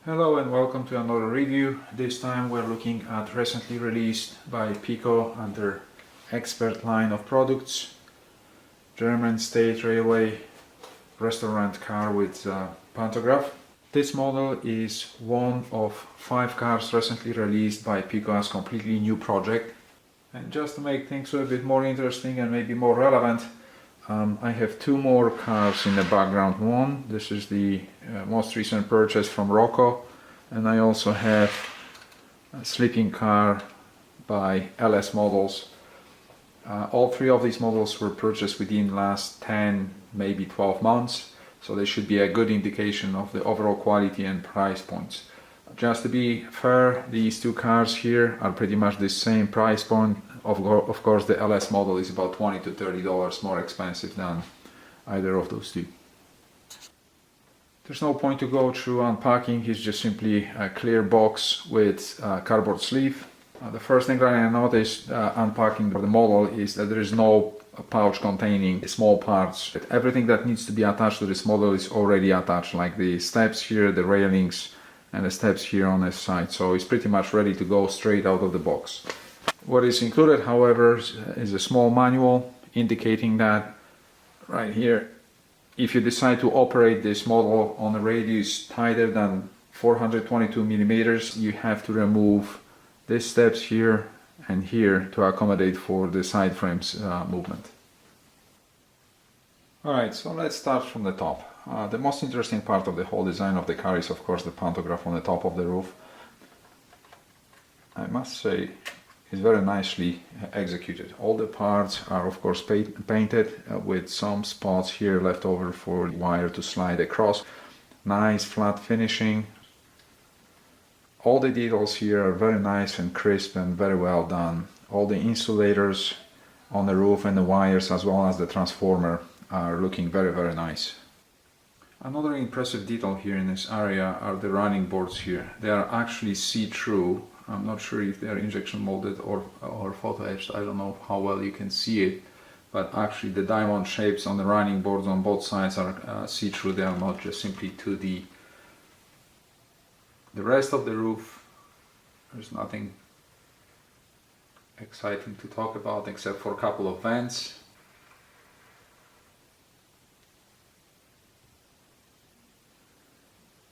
Hello and welcome to another review. This time we're looking at recently released by Piko under Expert line of products. German State Railway restaurant car with pantograph. This model is one of 5 cars recently released by Piko as completely new project. And just to make things a bit more interesting and maybe more relevant, I have 2 more cars in the background. One, this is the most recent purchase from Roco, and I also have a sleeping car by LS Models. All 3 of these models were purchased within last 10, maybe 12 months, so they should be a good indication of the overall quality and price points. Just to be fair, these 2 cars here are pretty much the same price point. Of course, the LS model is about $20 to $30 more expensive than either of those 2. There's no point to go through unpacking. It's just simply a clear box with a cardboard sleeve. The first thing that I noticed unpacking the model is that there is no pouch containing small parts. Everything that needs to be attached to this model is already attached, like the steps here, the railings, and the steps here on this side. So it's pretty much ready to go straight out of the box. What is included, however, is a small manual indicating that right here, if you decide to operate this model on a radius tighter than 422 millimeters, you have to remove these steps here and here to accommodate for the side frames movement. Alright, so let's start from the top. The most interesting part of the whole design of the car is, of course, the pantograph on the top of the roof. I must say, it's very nicely executed. All the parts are, of course, painted with some spots here left over for the wire to slide across. Nice flat finishing. All the details here are very nice and crisp and very well done. All the insulators on the roof and the wires, as well as the transformer, are looking very, very nice. Another impressive detail here in this area are the running boards here. They are actually see-through. I'm not sure if they are injection molded or photo etched. I don't know how well you can see it, but actually the diamond shapes on the running boards on both sides are see-through. They are not just simply 2D. The rest of the roof, there's nothing exciting to talk about except for a couple of vents.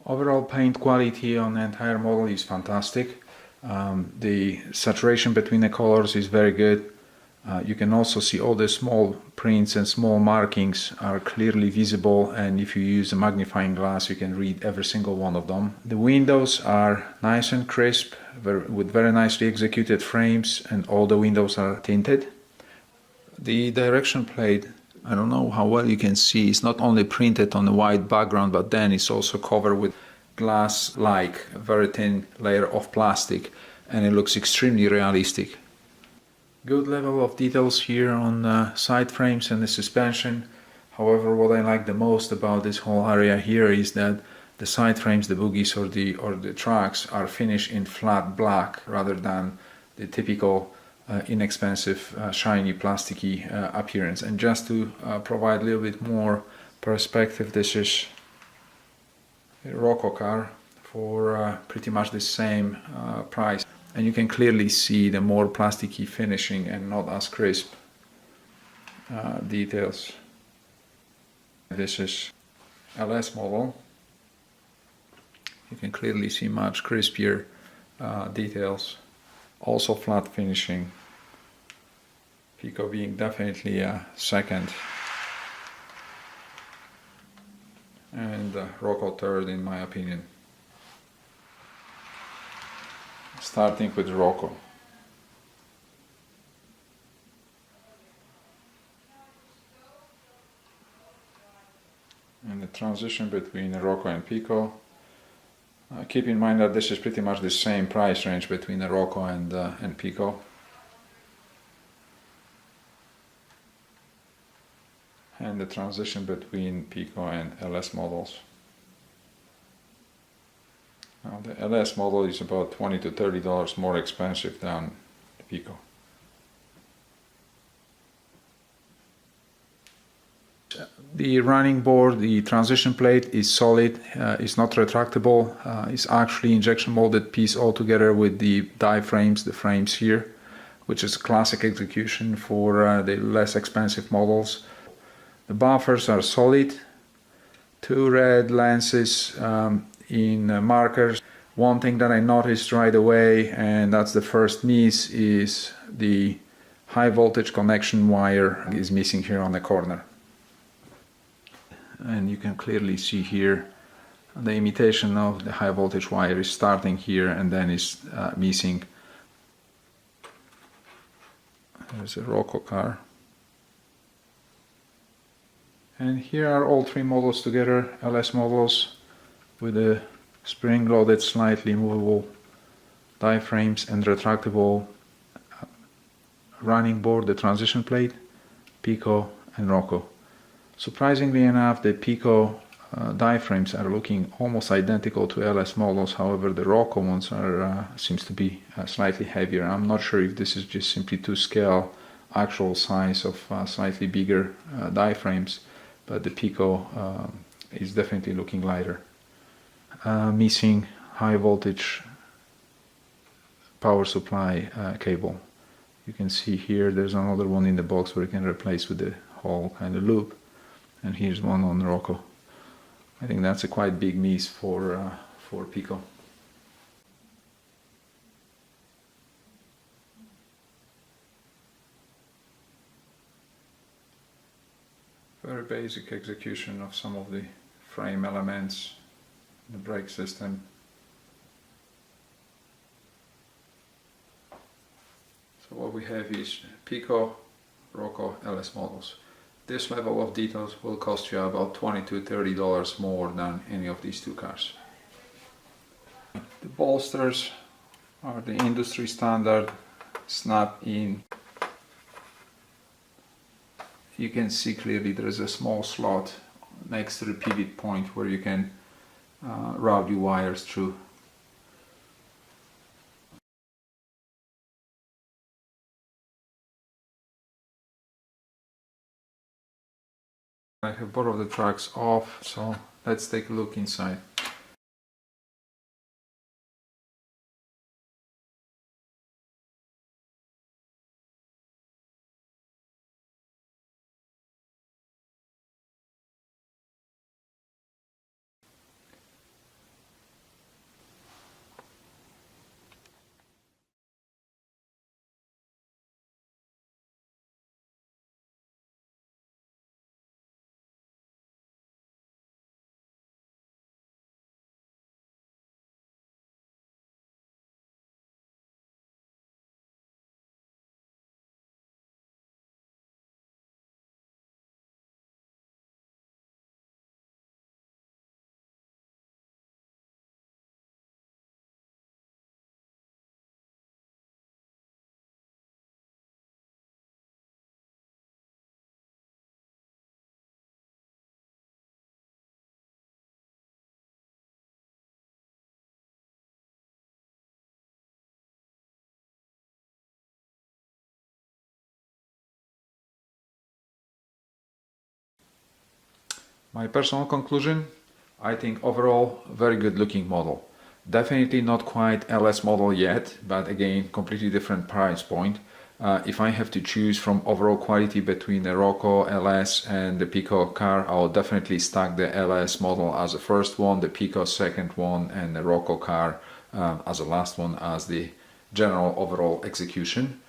Overall paint quality on the entire model is fantastic. The saturation between the colors is very good. You can also see all the small prints and small markings are clearly visible, and if you use a magnifying glass you can read every single one of them. The windows are nice and crisp with very nicely executed frames, and all the windows are tinted. The direction plate, I don't know how well you can see, it's not only printed on a white background, but then it's also covered with glass-like, very thin layer of plastic, and it looks extremely realistic. Good level of details here on side frames and the suspension. However, what I like the most about this whole area here is that the side frames, the bogies or the tracks, are finished in flat black rather than the typical inexpensive shiny plasticky appearance. And just to provide a little bit more perspective, this is a Roco car for pretty much the same price, and you can clearly see the more plasticky finishing and not as crisp details. This is LS model. You can clearly see much crispier details, also flat finishing. Piko being definitely a second, and Roco third in my opinion. Starting with Roco. And the transition between Roco and Piko. Keep in mind that this is pretty much the same price range between the Roco and Piko. And the transition between Piko and LS models. Now the LS model is about $20 to $30 more expensive than the Piko. The running board, the transition plate is solid, it's not retractable, it's actually injection molded piece altogether with the die frames, the frames here, which is classic execution for the less expensive models. The buffers are solid, two red lenses in markers. One thing that I noticed right away, and that's the first miss, is the high voltage connection wire is missing here on the corner. And you can clearly see here the imitation of the high voltage wire is starting here and then is missing. There's a Roco car. And here are all three models together, LS models with the spring-loaded, slightly movable die frames and retractable running board, the transition plate, Piko and Roco. Surprisingly enough, the Piko die frames are looking almost identical to LS models. However, the Roco ones are seems to be slightly heavier. I'm not sure if this is just simply to scale actual size of slightly bigger die frames, but the Piko is definitely looking lighter. Missing high voltage power supply cable. You can see here there's another one in the box where you can replace with the whole kind of loop, and here's one on Roco. I think that's a quite big miss for Piko. Very basic execution of some of the frame elements, the brake system. So what we have is Piko, Roco, LS models. This level of details will cost you about $20 to $30 more than any of these two cars. The bolsters are the industry standard snap-in. You can see clearly there is a small slot next to the pivot point where you can route your wires through. I have both of the tracks off, so let's take a look inside. My personal conclusion, I think overall very good looking model. Definitely not quite LS model yet, but again completely different price point. If I have to choose from overall quality between the Roco LS and the Piko car, I'll definitely stack the LS model as the first one, the Piko second one, and the Roco car as the last one as the general overall execution.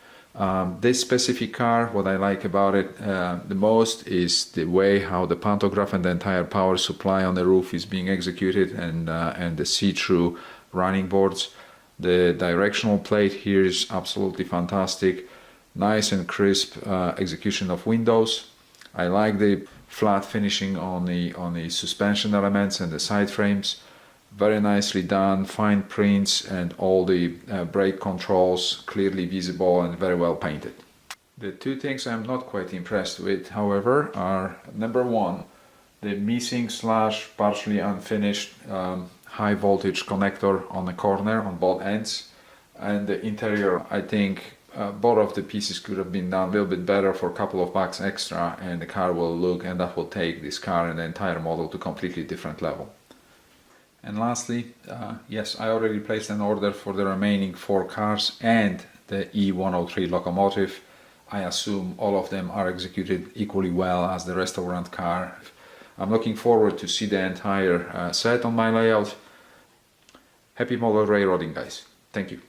This specific car, what I like about it the most is the way how the pantograph and the entire power supply on the roof is being executed, and the see-through running boards. The directional plate here is absolutely fantastic. Nice and crisp execution of windows. I like the flat finishing on the suspension elements and the side frames. Very nicely done, fine prints, and all the brake controls clearly visible and very well painted. The two things I'm not quite impressed with, however, are number one, the missing slash partially unfinished high voltage connector on the corner on both ends, and the interior I think both of the pieces could have been done a little bit better for a couple of bucks extra, and the car will look, and that will take this car and the entire model to a completely different level. And lastly, yes, I already placed an order for the remaining 4 cars and the E103 locomotive. I assume all of them are executed equally well as the restaurant car. I'm looking forward to see the entire set on my layout. Happy model railroading, guys. Thank you.